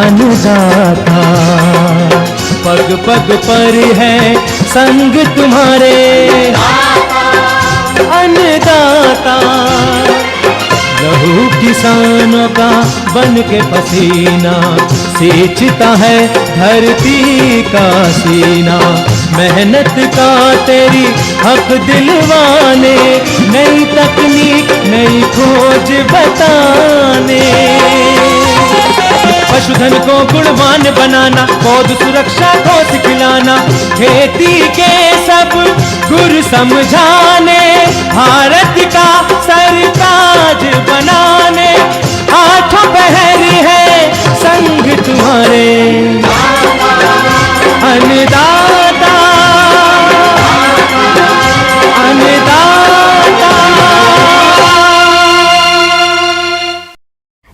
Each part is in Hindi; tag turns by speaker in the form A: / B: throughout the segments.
A: अन्नदाता। पग पग पर है संग तुम्हारे अन्नदाता। लहू किसानों का बन के पसीना सींचता है धरती का सीना। मेहनत का तेरी हक दिलवाने, नई तकनीक नई खोज बताने। पशुधन को गुणवान बनाना, पौध सुरक्षा को सिखलाना, खेती के सब गुर समझाने, भारत का सरताज बनाने। आठों पहर है संग तुम्हारे अन्नदाता अन्नदाता।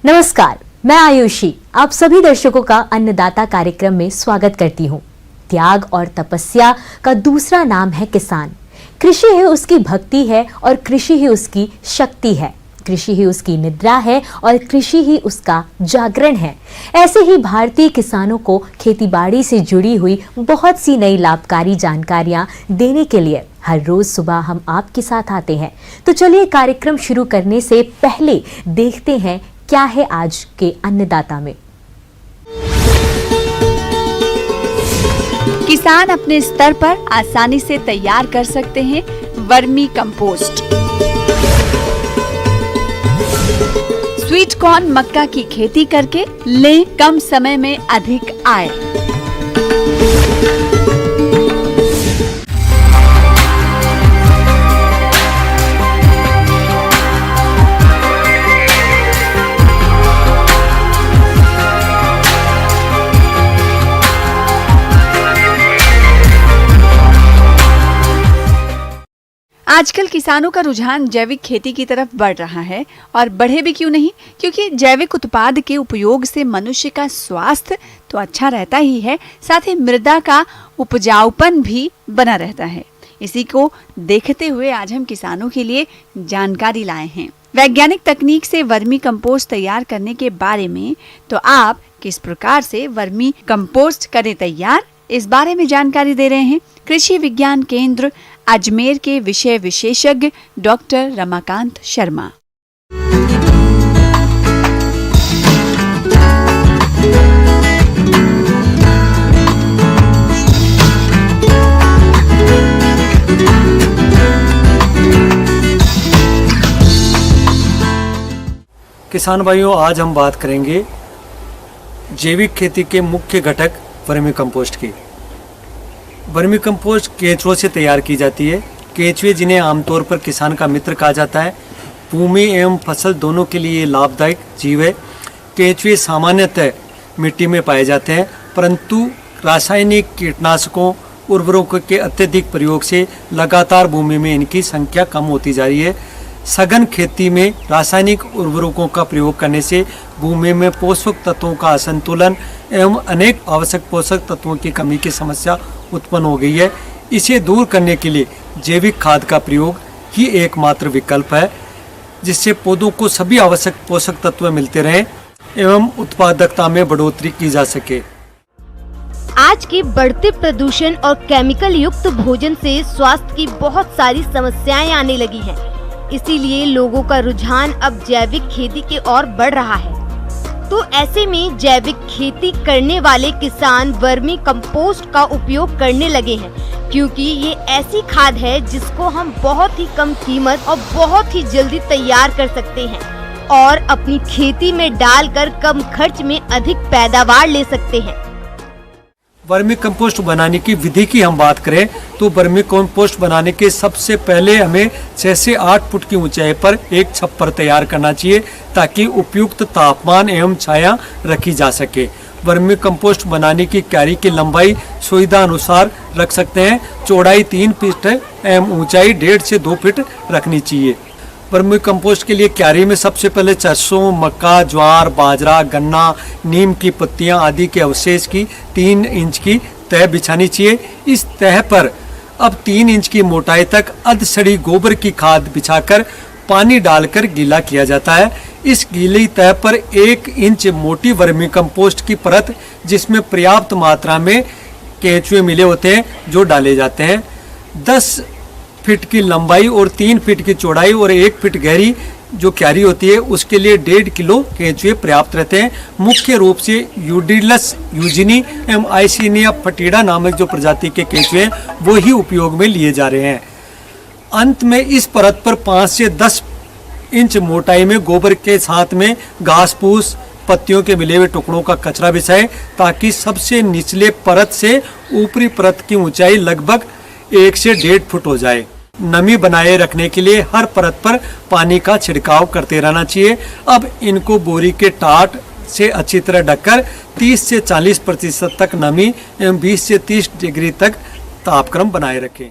B: नमस्कार, मैं आयुषी आप सभी दर्शकों का अन्नदाता कार्यक्रम में स्वागत करती हूँ। त्याग और तपस्या का दूसरा नाम है किसान। कृषि ही उसकी भक्ति है और कृषि ही उसकी शक्ति है। कृषि ही उसकी निद्रा है और कृषि ही उसका जागरण है। ऐसे ही भारतीय किसानों को खेतीबाड़ी से जुड़ी हुई बहुत सी नई लाभकारी जानकारियां देने के लिए हर रोज सुबह हम आपके साथ आते हैं। तो चलिए कार्यक्रम शुरू करने से पहले देखते हैं क्या है आज के अन्नदाता में।
C: किसान अपने स्तर पर आसानी से तैयार कर सकते हैं वर्मी कंपोस्ट। स्वीट कॉर्न मक्का की खेती करके लें कम समय में अधिक आय। आजकल किसानों का रुझान जैविक खेती की तरफ बढ़ रहा है और बढ़े भी क्यों नहीं, क्योंकि जैविक उत्पाद के उपयोग से मनुष्य का स्वास्थ्य तो अच्छा रहता ही है, साथ ही मृदा का उपजाऊपन भी बना रहता है। इसी को देखते हुए आज हम किसानों के लिए जानकारी लाए हैं वैज्ञानिक तकनीक से वर्मी कंपोस्ट तैयार करने के बारे में। तो आप किस प्रकार से वर्मी कंपोस्ट करें तैयार, इस बारे में जानकारी दे रहे हैं कृषि विज्ञान केंद्र अजमेर के विषय विशेषज्ञ डॉक्टर रमाकांत शर्मा।
D: किसान भाइयों, आज हम बात करेंगे जैविक खेती के मुख्य घटक वर्मी कंपोस्ट की। वर्मी कंपोस्ट केंचुओं से तैयार की जाती है। केंचुए, जिन्हें आमतौर पर किसान का मित्र कहा जाता है, भूमि एवं फसल दोनों के लिए लाभदायक जीव है। केंचुए सामान्यतः मिट्टी में पाए जाते हैं, परंतु रासायनिक कीटनाशकों उर्वरकों के अत्यधिक प्रयोग से लगातार भूमि में इनकी संख्या कम होती जा रही है। सघन खेती में रासायनिक उर्वरकों का प्रयोग करने से भूमि में पोषक तत्वों का असंतुलन एवं अनेक आवश्यक पोषक तत्वों की कमी की समस्या उत्पन्न हो गई है। इसे दूर करने के लिए जैविक खाद का प्रयोग ही एकमात्र विकल्प है, जिससे पौधों को सभी आवश्यक पोषक तत्व मिलते रहें एवं उत्पादकता में बढ़ोतरी की जा सके।
E: आज के बढ़ते प्रदूषण और केमिकल युक्त भोजन से स्वास्थ्य की बहुत सारी समस्याएं आने लगी हैं। इसीलिए लोगों का रुझान अब जैविक खेती की ओर बढ़ रहा है। तो ऐसे में जैविक खेती करने वाले किसान वर्मी कंपोस्ट का उपयोग करने लगे हैं, क्योंकि ये ऐसी खाद है जिसको हम बहुत ही कम कीमत और बहुत ही जल्दी तैयार कर सकते हैं और अपनी खेती में डालकर कम खर्च में अधिक पैदावार ले सकते हैं।
D: वर्मी कंपोस्ट बनाने की विधि की हम बात करें तो वर्मी कंपोस्ट बनाने के सबसे पहले हमें 6 से 8 फुट की ऊंचाई पर एक छप्पर तैयार करना चाहिए, ताकि उपयुक्त तापमान एवं छाया रखी जा सके। वर्मी कंपोस्ट बनाने की क्यारी की लंबाई सुविधा अनुसार रख सकते हैं। चौड़ाई 3 फीट एवं ऊंचाई 1.5 से 2 फीट रखनी चाहिए। वर्मी कंपोस्ट के लिए क्यारी में सबसे पहले सरसों, मक्का, ज्वार, बाजरा, गन्ना, नीम की पत्तियां आदि के अवशेष की 3 इंच की तह बिछानी चाहिए। इस तह पर अब 3 इंच की मोटाई तक अर्ध सड़ी गोबर की खाद बिछाकर पानी डालकर गीला किया जाता है। इस गीली तह पर 1 इंच मोटी वर्मी कंपोस्ट की परत, जिसमें पर्याप्त मात्रा में केंचुए मिले होते हैं, जो डाले जाते हैं। 10 फीट की लंबाई और 3 फीट की चौड़ाई और 1 फीट गहरी जो क्यारी होती है, उसके लिए 1.5 किलो केंचुए पर्याप्त रहते हैं। मुख्य रूप से यूडिलस यूजिनी एवं आइसिनिया फटीडा नामक जो प्रजाति के केंचुए हैं, वो ही उपयोग में लिए जा रहे हैं। अंत में इस परत पर 5 से 10 इंच मोटाई में गोबर के साथ में घास फूस, पत्तियों के मिले हुए टुकड़ों का कचरा बिछाएं, ताकि सबसे निचले परत से ऊपरी परत की ऊंचाई लगभग 1 से 1.5 फुट हो जाए। नमी बनाए रखने के लिए हर परत पर पानी का छिड़काव करते रहना चाहिए। अब इनको बोरी के टाट से अच्छी तरह ढककर 30 से 40% तक नमी एवं 20 से 30 डिग्री तक तापक्रम बनाए रखें।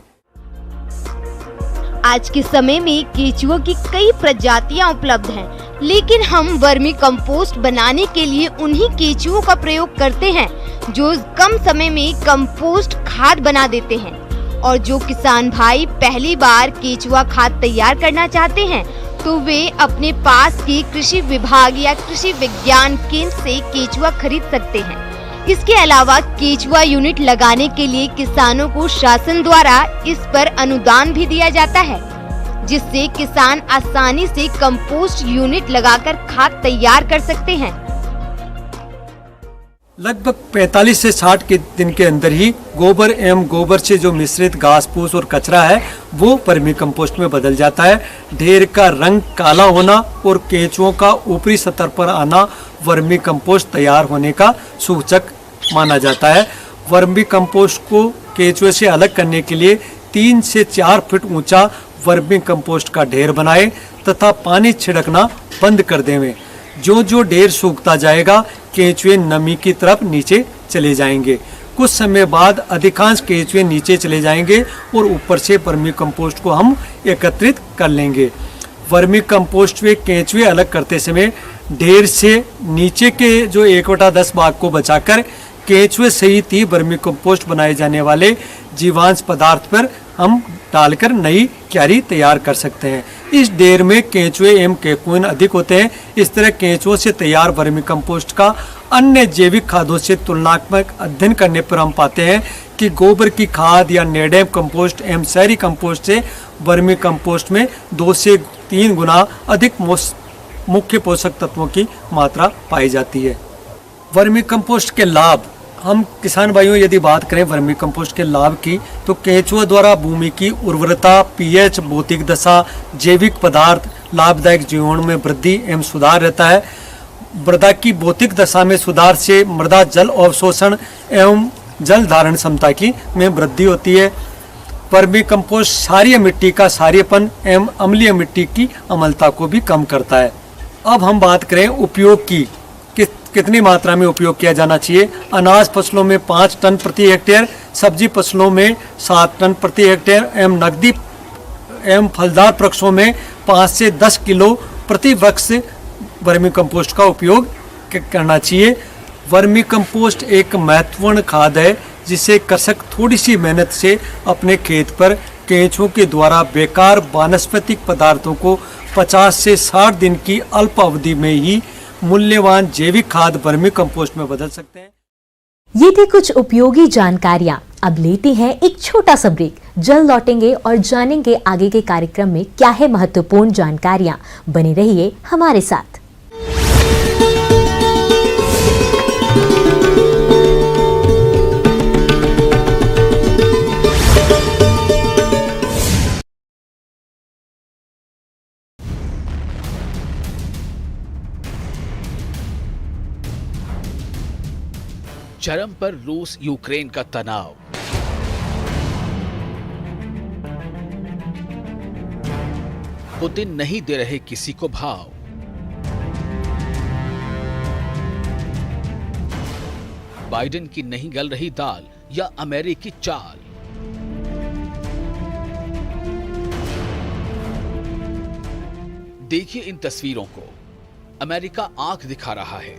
E: आज के समय में केंचुओं की कई प्रजातियां उपलब्ध हैं, लेकिन हम वर्मी कंपोस्ट बनाने के लिए उन्हीं केंचुओं का प्रयोग करते हैं जो कम समय में कंपोस्ट खाद बना देते हैं। और जो किसान भाई पहली बार केंचुआ खाद तैयार करना चाहते हैं, तो वे अपने पास के कृषि विभाग या कृषि विज्ञान केंद्र से केंचुआ खरीद सकते हैं। इसके अलावा केंचुआ यूनिट लगाने के लिए किसानों को शासन द्वारा इस पर अनुदान भी दिया जाता है, जिससे किसान आसानी से कंपोस्ट यूनिट लगाकर खाद तैयार कर सकते हैं।
D: लगभग 45 से 60 के दिन के अंदर ही गोबर एवं गोबर से जो मिश्रित घास फूस और कचरा है, वो वर्मी कंपोस्ट में बदल जाता है। ढेर का रंग काला होना और केंचुओं का ऊपरी सतह पर आना वर्मी कंपोस्ट तैयार होने का सूचक माना जाता है। वर्मी कंपोस्ट को केंचुए से अलग करने के लिए 3 से 4 फीट ऊंचा वर्मी कंपोस्ट का ढेर बनाएं तथा पानी छिड़कना बंद कर देवें। जो जो ढेर सूखता जाएगा, केंचुए नमी की तरफ नीचे चले जाएंगे। कुछ समय बाद अधिकांश केंचुए नीचे चले जाएंगे और ऊपर से वर्मी कंपोस्ट को हम एकत्रित कर लेंगे। वर्मी कंपोस्ट में केंचुए अलग करते समय ढेर से नीचे के जो 1/10 भाग को बचाकर केंचुए सहित ही वर्मी कंपोस्ट बनाए जाने वाले जीवांश पदार्थ पर हम डालकर नई क्यारी तैयार कर सकते हैं। इस ढेर में केंचुए एवं केकुइन अधिक होते हैं। इस तरह केंचुओं से तैयार वर्मी कंपोस्ट का अन्य जैविक खादों से तुलनात्मक अध्ययन करने पर हम पाते हैं कि गोबर की खाद या नेडैम कंपोस्ट एवं शहरी कंपोस्ट से वर्मी कंपोस्ट में 2 से 3 गुना अधिक मुख्य पोषक तत्वों की मात्रा पाई जाती है। वर्मी कंपोस्ट के लाभ, हम किसान भाइयों यदि बात करें वर्मी कंपोस्ट के लाभ की, तो केंचुआ द्वारा भूमि की उर्वरता, पीएच, भौतिक दशा, जैविक पदार्थ, लाभदायक जीवाणु में वृद्धि एवं सुधार रहता है। मृदा की भौतिक दशा में सुधार से मृदा जल अवशोषण एवं जल धारण क्षमता की में वृद्धि होती है। वर्मी कंपोस्ट क्षारीय मिट्टी का क्षारीयपन एवं अम्लीय मिट्टी की अम्लता को भी कम करता है। अब हम बात करें उपयोग की, कितनी मात्रा में उपयोग किया जाना चाहिए। अनाज फसलों में 5 टन प्रति हेक्टेयर, सब्जी फसलों में 7 टन प्रति हेक्टेयर एवं नकदी एवं फलदार वृक्षों में 5 से 10 किलो प्रति वृक्ष वर्मी कंपोस्ट का उपयोग करना चाहिए। वर्मी कंपोस्ट एक महत्वपूर्ण खाद है, जिसे कृषक थोड़ी सी मेहनत से अपने खेत पर केंचुओं के द्वारा बेकार वानस्पतिक पदार्थों को 50 से 60 दिन की अल्प अवधि में ही मूल्यवान जैविक खाद वर्मी कंपोस्ट में बदल सकते हैं।
B: ये थी कुछ उपयोगी जानकारियां। अब लेते हैं एक छोटा सा ब्रेक। जल्द लौटेंगे और जानेंगे आगे के कार्यक्रम में क्या है महत्वपूर्ण जानकारियां। बने रहिए हमारे साथ।
F: चरम पर रूस यूक्रेन का तनाव। पुतिन नहीं दे रहे किसी को भाव। बाइडेन की नहीं गल रही दाल या अमेरिकी चाल। देखिए इन तस्वीरों को। अमेरिका आंख दिखा रहा है।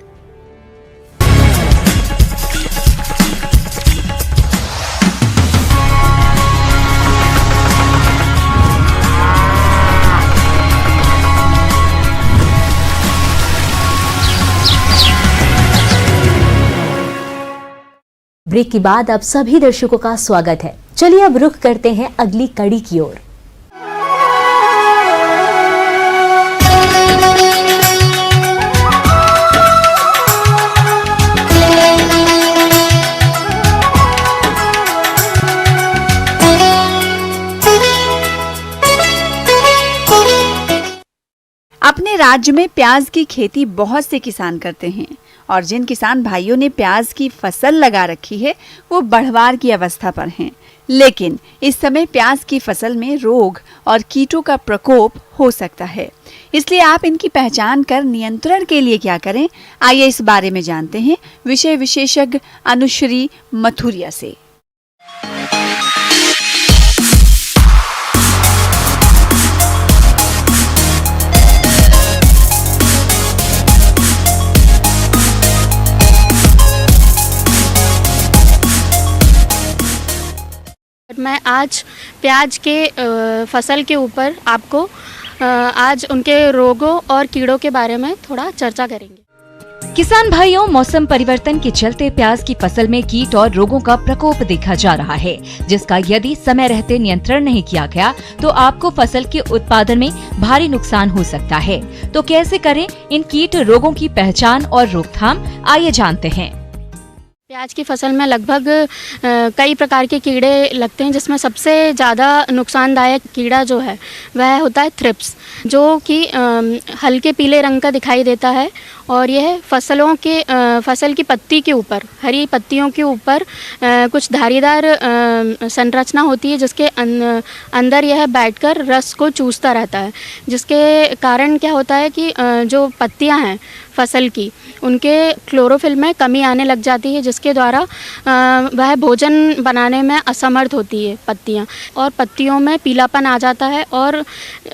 B: ब्रेक के बाद आप सभी दर्शकों का स्वागत है। चलिए अब रुख करते हैं अगली कड़ी की ओर।
C: अपने राज्य में प्याज की खेती बहुत से किसान करते हैं और जिन किसान भाइयों ने प्याज की फसल लगा रखी है वो बढ़वार की अवस्था पर हैं। लेकिन इस समय प्याज की फसल में रोग और कीटों का प्रकोप हो सकता है, इसलिए आप इनकी पहचान कर नियंत्रण के लिए क्या करें, आइए इस बारे में जानते हैं विषय विशेषज्ञ अनुश्री मथुरिया से।
G: मैं आज प्याज के फसल के ऊपर आपको आज उनके रोगों और कीड़ों के बारे में थोड़ा चर्चा करेंगे।
H: किसान भाइयों, मौसम परिवर्तन के चलते प्याज की फसल में कीट और रोगों का प्रकोप देखा जा रहा है, जिसका यदि समय रहते नियंत्रण नहीं किया गया तो आपको फसल के उत्पादन में भारी नुकसान हो सकता है। तो कैसे करें इन कीट रोगों की पहचान और रोकथाम, आइए जानते हैं।
G: प्याज की फसल में लगभग कई प्रकार के कीड़े लगते हैं, जिसमें सबसे ज़्यादा नुकसानदायक कीड़ा जो है वह होता है थ्रिप्स, जो कि हल्के पीले रंग का दिखाई देता है और यह फसल की पत्ती के ऊपर, हरी पत्तियों के ऊपर कुछ धारीदार संरचना होती है, जिसके अंदर यह बैठकर रस को चूसता रहता है, जिसके कारण क्या होता है कि जो पत्तियां हैं फसल की, उनके क्लोरोफिल में कमी आने लग जाती है, जिसके द्वारा वह भोजन बनाने में असमर्थ होती है पत्तियां, और पत्तियों में पीलापन आ जाता है और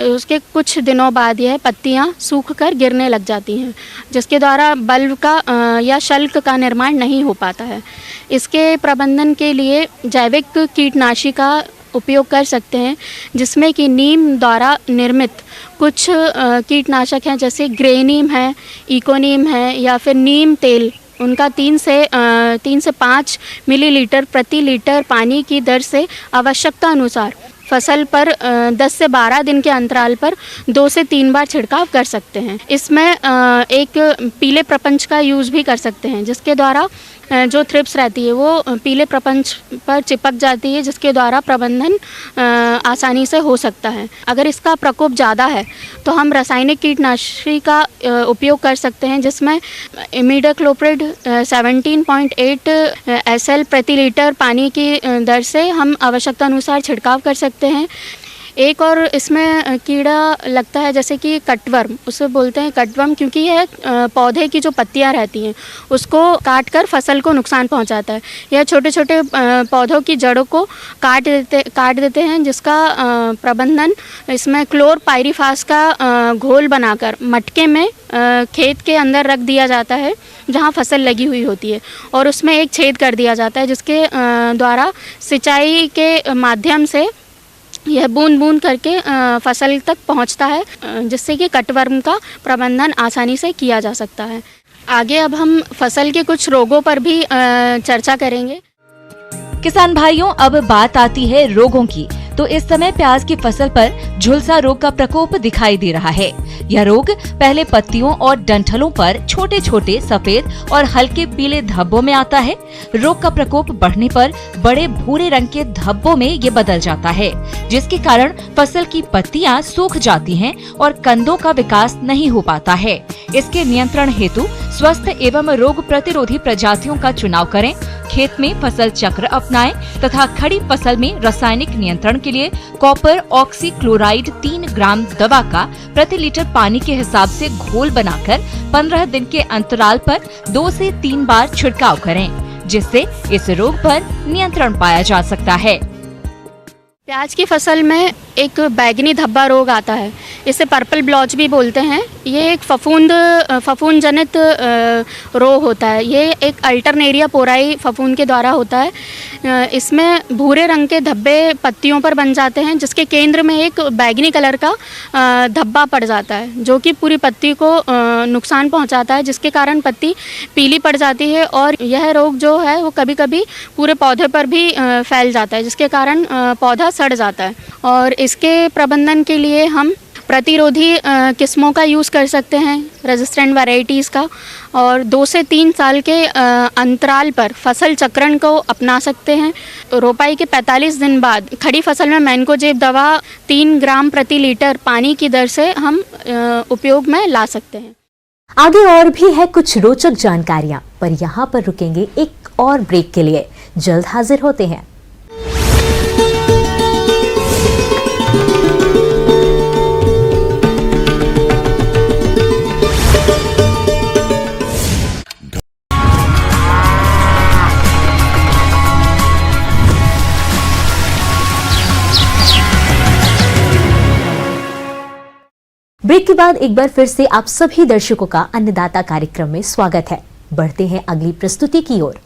G: उसके कुछ दिनों बाद यह पत्तियां सूख कर गिरने लग जाती हैं, जिसके द्वारा बल्ब का या शल्क का निर्माण नहीं हो पाता है। इसके प्रबंधन के लिए जैविक कीटनाशी का उपयोग कर सकते हैं, जिसमें कि नीम द्वारा निर्मित कुछ कीटनाशक हैं, जैसे ग्रे नीम है, इकोनीम है, या फिर नीम तेल। उनका 3 से 5 मिलीलीटर प्रति लीटर पानी की दर से आवश्यकता अनुसार फसल पर 10 से 12 दिन के अंतराल पर 2 से 3 बार छिड़काव कर सकते हैं। इसमें एक पीले प्रपंच का यूज़ भी कर सकते हैं, जिसके द्वारा जो थ्रिप्स रहती है वो पीले प्रपंच पर चिपक जाती है, जिसके द्वारा प्रबंधन आसानी से हो सकता है। अगर इसका प्रकोप ज़्यादा है तो हम रासायनिक कीटनाशी का उपयोग कर सकते हैं, जिसमें इमिडाक्लोप्रिड 17.8 SL प्रति लीटर पानी की दर से हम आवश्यकता अनुसार छिड़काव कर सकते हैं। एक और इसमें कीड़ा लगता है, जैसे कि कटवर्म, उसे बोलते हैं कटवर्म, क्योंकि यह पौधे की जो पत्तियां रहती हैं उसको काटकर फसल को नुकसान पहुंचाता है। यह छोटे छोटे पौधों की जड़ों को काट देते हैं, जिसका प्रबंधन इसमें क्लोरपाइरीफास का घोल बनाकर मटके में खेत के अंदर रख दिया जाता है, जहां फसल लगी हुई होती है, और उसमें एक छेद कर दिया जाता है, जिसके द्वारा सिंचाई के माध्यम से यह बूंद बूंद करके फसल तक पहुंचता है, जिससे कि कटवर्म का प्रबंधन आसानी से किया जा सकता है। आगे अब हम फसल के कुछ रोगों पर भी चर्चा करेंगे।
H: किसान भाइयों, अब बात आती है रोगों की। तो इस समय प्याज की फसल पर झुलसा रोग का प्रकोप दिखाई दे रहा है। यह रोग पहले पत्तियों और डंठलों पर छोटे छोटे सफेद और हल्के पीले धब्बों में आता है। रोग का प्रकोप बढ़ने पर बड़े भूरे रंग के धब्बों में ये बदल जाता है, जिसके कारण फसल की पत्तियां सूख जाती हैं और कंदों का विकास नहीं हो पाता है। इसके नियंत्रण हेतु स्वस्थ एवं रोग प्रतिरोधी प्रजातियों का चुनाव करें। खेत में फसल चक्र अपनाएं तथा खड़ी फसल में रासायनिक नियंत्रण के लिए कॉपर ऑक्सीक्लोराइड 3 ग्राम दवा का प्रति लीटर पानी के हिसाब से घोल बनाकर 15 दिन के अंतराल पर 2 से 3 बार छिड़काव करें, जिससे इस रोग पर नियंत्रण पाया जा सकता है।
G: प्याज की फसल में एक बैंगनी धब्बा रोग आता है। इसे पर्पल ब्लॉच भी बोलते हैं। ये एक फफूंद जनित रोग होता है। ये एक अल्टरनेरिया पोराई फफूंद के द्वारा होता है। इसमें भूरे रंग के धब्बे पत्तियों पर बन जाते हैं, जिसके केंद्र में एक बैंगनी कलर का धब्बा पड़ जाता है, जो कि पूरी पत्ती को नुकसान पहुंचाता है, जिसके कारण पत्ती पीली पड़ जाती है। और यह रोग जो है वो कभी कभी पूरे पौधे पर भी फैल जाता है, जिसके कारण पौधा सड़ जाता है। और इसके प्रबंधन के लिए हम प्रतिरोधी किस्मों का यूज़ कर सकते हैं, रेजिस्टेंट वैरायटीज़ का, और 2 से 3 साल के अंतराल पर फसल चक्रण को अपना सकते हैं। रोपाई के 45 दिन बाद खड़ी फसल में मैनकोजेब दवा 3 ग्राम प्रति लीटर पानी की दर से हम उपयोग में ला सकते हैं।
B: आगे और भी है कुछ रोचक जानकारियां, पर यहाँ पर रुकेंगे एक और ब्रेक के लिए। जल्द हाजिर होते हैं। ब्रेक के बाद एक बार फिर से आप सभी दर्शकों का अन्नदाता कार्यक्रम में स्वागत है। बढ़ते हैं अगली प्रस्तुति की ओर।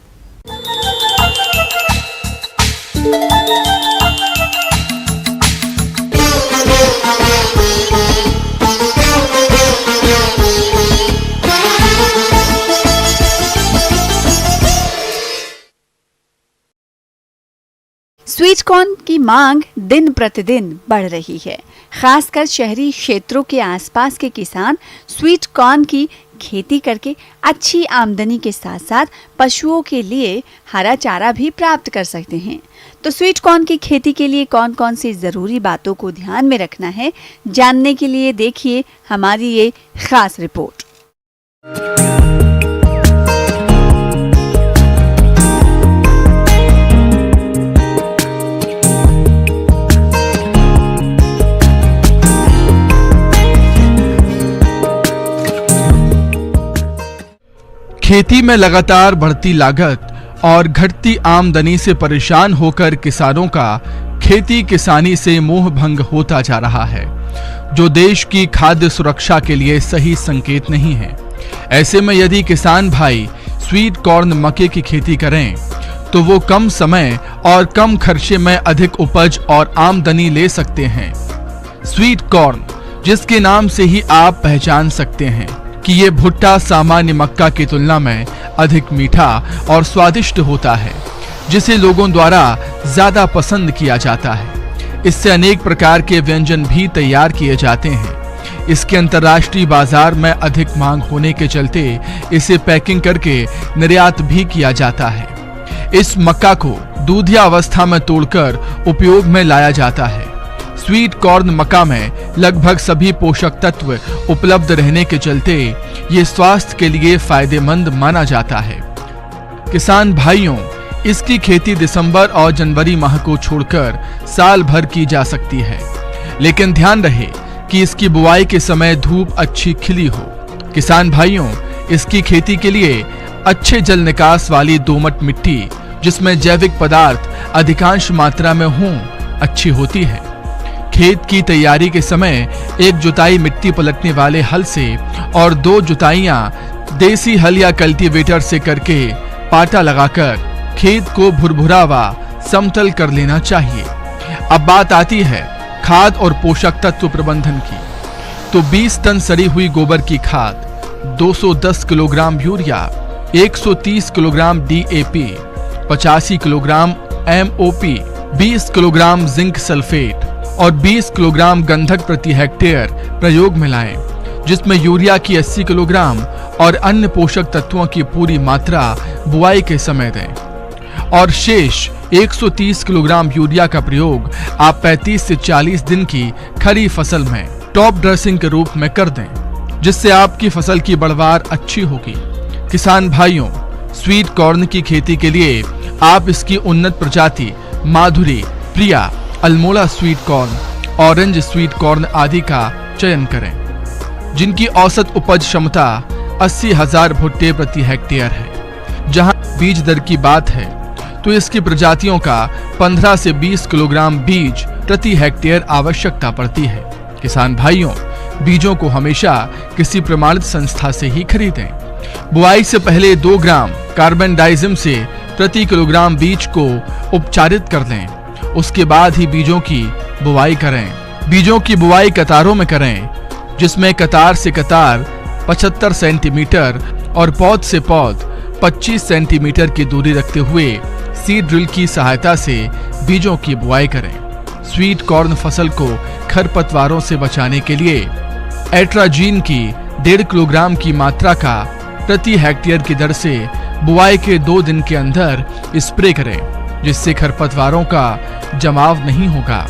C: स्वीट कॉर्न की मांग दिन प्रतिदिन बढ़ रही है। खासकर शहरी क्षेत्रों के आसपास के किसान स्वीट कॉर्न की खेती करके अच्छी आमदनी के साथ साथ पशुओं के लिए हरा चारा भी प्राप्त कर सकते हैं। तो स्वीट कॉर्न की खेती के लिए कौन कौन सी ज़रूरी बातों को ध्यान में रखना है, जानने के लिए देखिए हमारी ये खास रिपोर्ट।
I: खेती में लगातार बढ़ती लागत और घटती आमदनी से परेशान होकर किसानों का खेती किसानी से मोह भंग होता जा रहा है, जो देश की खाद्य सुरक्षा के लिए सही संकेत नहीं है। ऐसे में यदि किसान भाई स्वीट कॉर्न मक्के की खेती करें तो वो कम समय और कम खर्चे में अधिक उपज और आमदनी ले सकते हैं। स्वीट कॉर्न, जिसके नाम से ही आप पहचान सकते हैं कि ये भुट्टा सामान्य मक्का की तुलना में अधिक मीठा और स्वादिष्ट होता है, जिसे लोगों द्वारा ज्यादा पसंद किया जाता है। इससे अनेक प्रकार के व्यंजन भी तैयार किए जाते हैं। इसके अंतर्राष्ट्रीय बाजार में अधिक मांग होने के चलते इसे पैकिंग करके निर्यात भी किया जाता है। इस मक्का को दूधिया अवस्था में तोड़कर उपयोग में लाया जाता है। स्वीट कॉर्न मक्का में लगभग सभी पोषक तत्व उपलब्ध रहने के चलते ये स्वास्थ्य के लिए फायदेमंद माना जाता है। किसान भाइयों, इसकी खेती दिसंबर और जनवरी माह को छोड़कर साल भर की जा सकती है, लेकिन ध्यान रहे कि इसकी बुआई के समय धूप अच्छी खिली हो। किसान भाइयों, इसकी खेती के लिए अच्छे जल निकास वाली दोमट मिट्टी, जिसमें जैविक पदार्थ अधिकांश मात्रा में हों, अच्छी होती है। खेत की तैयारी के समय एक जुताई मिट्टी पलटने वाले हल से और 2 जुताइयां देसी हल या कल्टीवेटर से करके पाटा लगाकर खेत को भुरभुरा व समतल कर लेना चाहिए। अब बात आती है खाद और पोषक तत्व प्रबंधन की। तो 20 टन सड़ी हुई गोबर की खाद, 210 kilogram urea, 130 kilogram DAP, 85 kilogram MOP, 20 kilogram zinc sulphate और 20 किलोग्राम गंधक प्रति हेक्टेयर प्रयोग में लाएं, जिसमें यूरिया की 80 किलोग्राम और अन्य पोषक तत्वों की पूरी मात्रा बुआई के समय दें। और शेष 130 किलोग्राम यूरिया का प्रयोग आप 35 से 40 दिन की खड़ी फसल में टॉप ड्रेसिंग के रूप में कर दें, जिससे आपकी फसल की बढ़वार अच्छी होगी। किसान भाइयों, स्वीट कॉर्न की खेती के लिए आप इसकी उन्नत प्रजाति Madhuri, Priya, Almora sweet corn, orange sweet corn आदि का चयन करें, जिनकी औसत उपज क्षमता 80,000 भुट्टे प्रति हेक्टेयर है। जहां बीज दर की बात है तो इसकी प्रजातियों का 15 से 20 किलोग्राम बीज प्रति हेक्टेयर आवश्यकता पड़ती है। किसान भाइयों, बीजों को हमेशा किसी प्रमाणित संस्था से ही खरीदें। बुआई से पहले 2 ग्राम कार्बेंडाइजिम से प्रति किलोग्राम बीज को उपचारित कर लें। उसके बाद ही बीजों की बुआई करें। बीजों की बुआई कतारों में करें, जिसमें कतार से कतार 75 सेंटीमीटर और पौध से पौध 25 सेंटीमीटर की दूरी रखते हुए सीड ड्रिल की सहायता से बीजों की बुआई करें। स्वीट कॉर्न फसल को खरपतवारों से बचाने के लिए एट्राजीन की 1.5 किलोग्राम की मात्रा का प्रति हेक्टेयर की दर से बुआई के 2 दिन के अंदर स्प्रे करें, जिससे खरपतवारों का जमाव नहीं होगा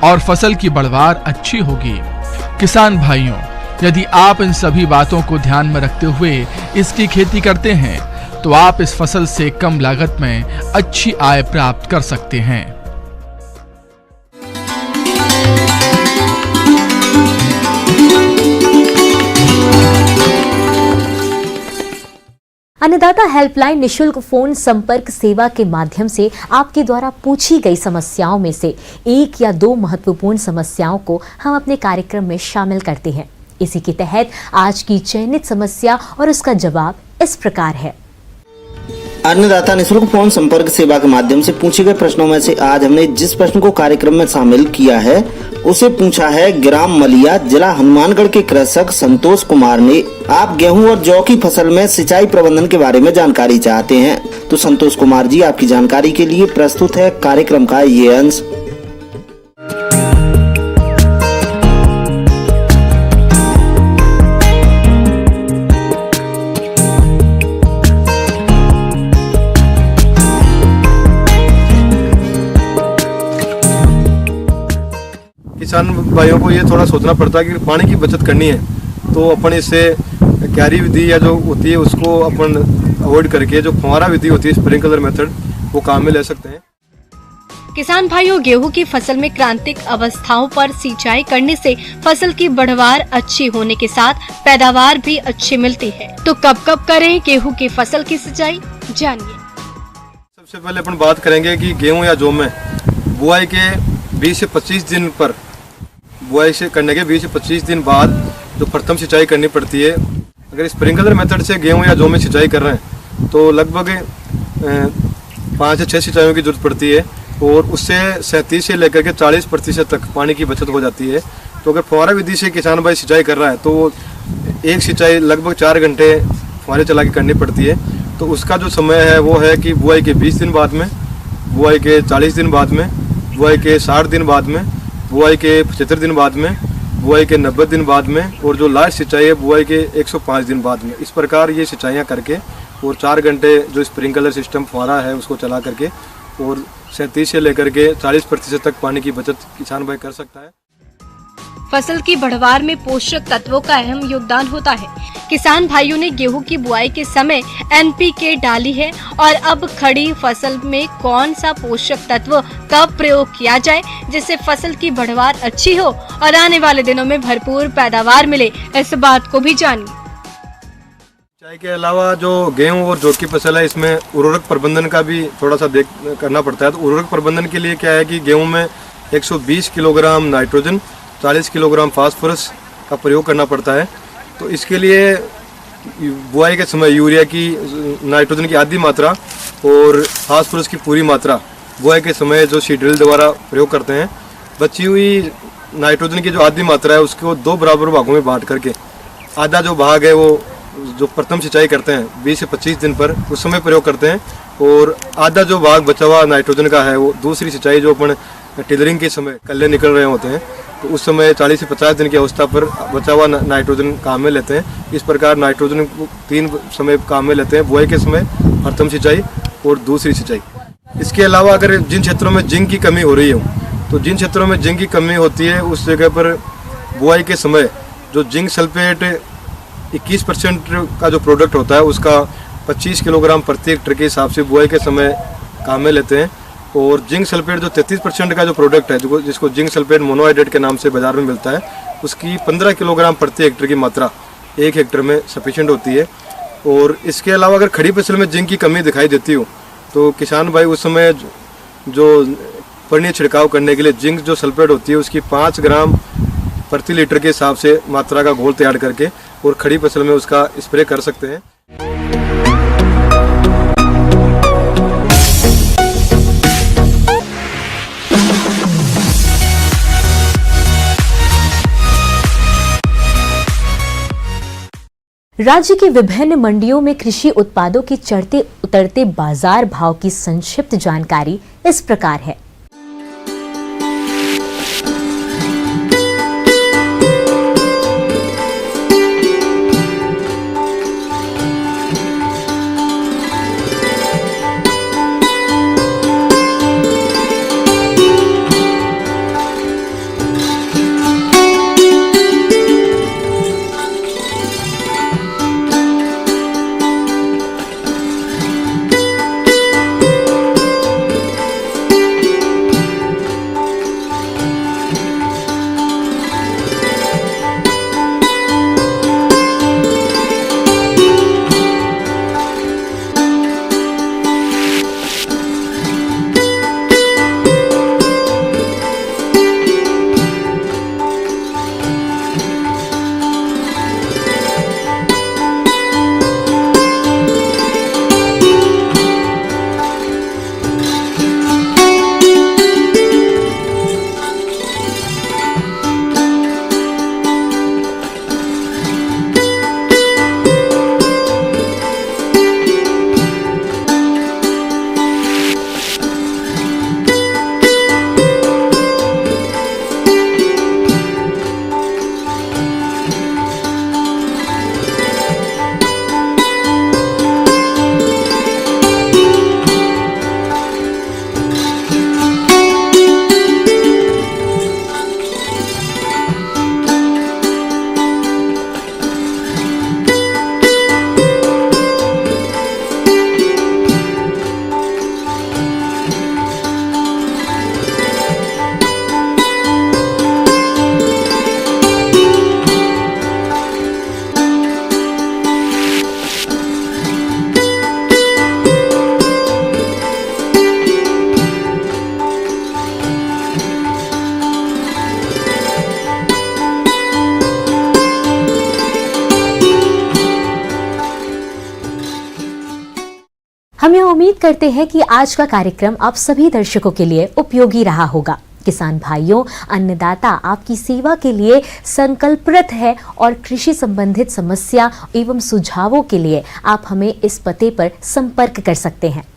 I: और फसल की बढ़वार अच्छी होगी। किसान भाइयों, यदि आप इन सभी बातों को ध्यान में रखते हुए इसकी खेती करते हैं तो आप इस फसल से कम लागत में अच्छी आय प्राप्त कर सकते हैं।
B: अन्नदाता हेल्पलाइन निशुल्क फोन संपर्क सेवा के माध्यम से आपके द्वारा पूछी गई समस्याओं में से 1 या 2 महत्वपूर्ण समस्याओं को हम अपने कार्यक्रम में शामिल करते हैं। इसी के तहत आज की चयनित समस्या और उसका जवाब इस प्रकार है।
J: अन्नदाता निःशुल्क फोन संपर्क सेवा के माध्यम से पूछे गए प्रश्नों में से आज हमने जिस प्रश्न को कार्यक्रम में शामिल किया है उसे पूछा है ग्राम मलिया, जिला हनुमानगढ़ के कृषक संतोष कुमार ने। आप गेहूं और जौ की फसल में सिंचाई प्रबंधन के बारे में जानकारी चाहते हैं, तो संतोष कुमार जी, आपकी जानकारी के लिए प्रस्तुत है कार्यक्रम का ये अंश।
D: किसान भाइयों को ये थोड़ा सोचना पड़ता है कि पानी की बचत करनी है तो अपन इससे क्यारी विधि या जो होती है उसको अपन अवॉइड करके जो फुहारा विधि होती है, स्प्रिंकलर मेथड, वो काम में ले सकते हैं।
K: किसान भाइयों, गेहूं की फसल में क्रांतिक अवस्थाओं पर सिंचाई करने से फसल की बढ़वार अच्छी होने के साथ पैदावार भी अच्छी मिलती है। तो कब कब करें गेहूं की फसल की सिंचाई, जानिए।
D: सबसे पहले अपन बात करेंगे कि गेहूं या जौ में बुआई के 20 से 25 दिन पर, बुआई से करने के 20 से 25 दिन बाद जो प्रथम सिंचाई करनी पड़ती है। अगर स्प्रिंकलर मेथड से गेहूं या जौ में सिंचाई कर रहे हैं तो लगभग 5 से 6 सिंचाइयों की जरूरत पड़ती है और उससे 37 से लेकर के 40% तक पानी की बचत हो जाती है। तो अगर फुहारा विधि से किसान भाई सिंचाई कर रहा है तो एक सिंचाई लगभग 4 घंटे फुहारे चला के करनी पड़ती है। तो उसका जो समय है वो है कि बुआई के 20 दिन बाद में, बुआई के 40 दिन बाद में, बुआई के 60 दिन बाद में, बुआई के 75 दिन बाद में, बुआई के 90 दिन बाद में और जो लास्ट सिंचाई है बुआई के 105 दिन बाद में। इस प्रकार ये सिंचाइयाँ करके और 4 घंटे जो स्प्रिंकलर सिस्टम फुहारा है उसको चला करके और 37 से लेकर के 40% तक पानी की बचत किसान भाई कर सकता है।
K: फसल की बढ़वार में पोषक तत्वों का अहम योगदान होता है। किसान भाइयों ने गेहूं की बुआई के समय NPK डाली है और अब खड़ी फसल में कौन सा पोषक तत्व कब प्रयोग किया जाए जिससे फसल की बढ़वार अच्छी हो और आने वाले दिनों में भरपूर पैदावार मिले, इस बात को भी जानिए।
D: सिंचाई के अलावा जो गेहूं और जौ की फसल है इसमें उर्वरक प्रबंधन का भी थोड़ा सा करना पड़ता है। तो उर्वरक प्रबंधन के लिए क्या है कि गेहूं में 120 किलोग्राम नाइट्रोजन, 40 किलोग्राम फास्फोरस का प्रयोग करना पड़ता है। तो इसके लिए बुआई के समय यूरिया की, नाइट्रोजन की आधी मात्रा और फास्फोरस की पूरी मात्रा बुआई के समय जो सीड ड्रिल द्वारा प्रयोग करते हैं। बची हुई नाइट्रोजन की जो आधी मात्रा है उसको 2 बराबर भागों में बांट करके आधा जो भाग है वो जो प्रथम सिंचाई करते हैं 20 से 25 दिन पर उस समय प्रयोग करते हैं और आधा जो भाग बचा हुआ नाइट्रोजन का है वो दूसरी सिंचाई जो अपन टिलरिंग के समय कल्ले निकल रहे होते हैं तो उस समय 40 से 50 दिन की अवस्था पर बचा हुआ नाइट्रोजन काम में लेते हैं। इस प्रकार नाइट्रोजन को 3 समय काम में लेते हैं, बुआई के समय, प्रथम सिंचाई और दूसरी सिंचाई। इसके अलावा अगर जिन क्षेत्रों में जिंक की कमी हो रही हो तो जिन क्षेत्रों में जिंक की कमी होती है उस जगह पर बुआई के समय जो जिंक सल्फेट 21% का जो प्रोडक्ट होता है उसका 25 किलोग्राम प्रति हेक्टेयर के हिसाब से बुआई के समय काम में लेते हैं और जिंक सल्फेट जो 33% का जो प्रोडक्ट है जिसको जिंक सल्फेट मोनोहाइड्रेट के नाम से बाजार में मिलता है उसकी 15 किलोग्राम प्रति हेक्टेयर की मात्रा 1 हेक्टेयर में सफिशिएंट होती है। और इसके अलावा अगर खड़ी फसल में जिंक की कमी दिखाई देती हो तो किसान भाई उस समय जो पर्णीय छिड़काव करने के लिए जिंक जो सल्फेट होती है उसकी 5 ग्राम
L: प्रति लीटर के हिसाब से मात्रा का घोल तैयार करके और खड़ी फसल में उसका स्प्रे कर सकते हैं।
B: राज्य की विभिन्न मंडियों में कृषि उत्पादों के चढ़ते उतरते बाजार भाव की संक्षिप्त जानकारी इस प्रकार है। हम यह उम्मीद करते हैं कि आज का कार्यक्रम आप सभी दर्शकों के लिए उपयोगी रहा होगा। किसान भाइयों, अन्नदाता आपकी सेवा के लिए संकल्परत है और कृषि संबंधित समस्या एवं सुझावों के लिए आप हमें इस पते पर संपर्क कर सकते हैं।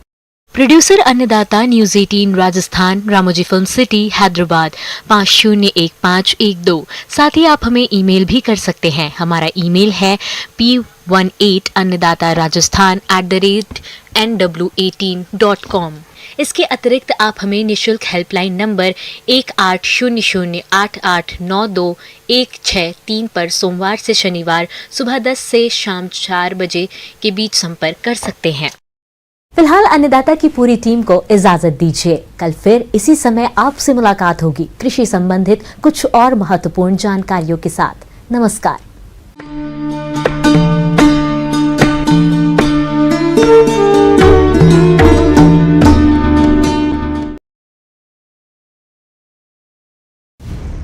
M: प्रोड्यूसर अन्नदाता news 18 Rajasthan, Ramoji film city, Hyderabad 501512। साथ ही आप हमें ईमेल भी कर सकते हैं। हमारा ईमेल है p18annadataraajasthan@nw18.com। इसके अतिरिक्त आप हमें निशुल्क हेल्पलाइन नंबर 1800889216 पर सोमवार से शनिवार सुबह 10 से शाम 4 बजे के बीच संपर्क कर सकते हैं।
B: फिलहाल अन्नदाता की पूरी टीम को इजाजत दीजिए। कल फिर इसी समय आपसे मुलाकात होगी कृषि संबंधित कुछ और महत्वपूर्ण जानकारियों के साथ। नमस्कार।